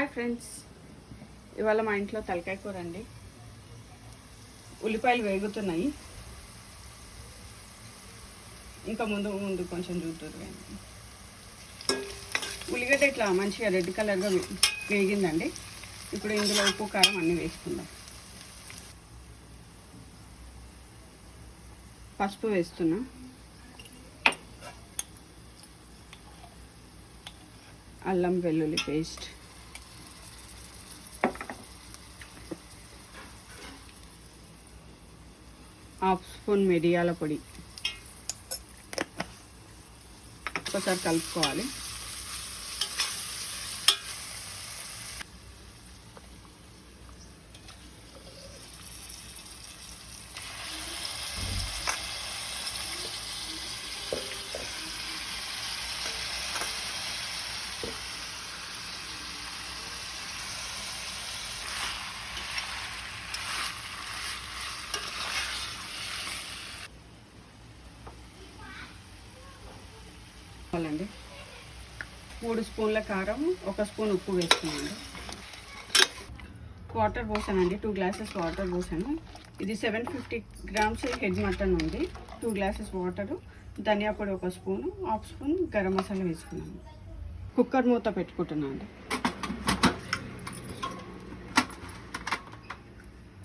Hi friends, ఇవాళ మా ఇంట్లో తలకాయ కూర అండి. ఉల్లిపాయలు వేగుతున్నాయి. ఇంకా ముందు కొంచెం చూద్దాం. ఉల్లిగడ్డ ఇట్లా మంచిగా రెడ్ కలర్గా వేగిందండి. ఇప్పుడు ఇందులో ఉప్పు కారం అన్నీ వేసుకుందాం. పసుపు వేస్తున్నా, అల్లం వెల్లుల్లి పేస్ట్, హాఫ్ స్పూన్ మిరియాల పొడి, ఒకసారి కలుపుకోవాలి. అండి 3 స్పూన్ల కారం, 1 స్పూన్ ఉప్పు వేసుకున్నాను. వాటర్ పోసానండి, 2 గ్లాసెస్ వాటర్ పోసాను. ఇది 750 గ్రామ్స్ హెడ్ మటన్ ఉంది. 2 గ్లాసెస్ వాటరు, ధనియా పొడి 1 spoon, half spoon garam masala వేసుకున్నాను. కుక్కర్ మూత పెట్టుకుంటున్నాను అండి.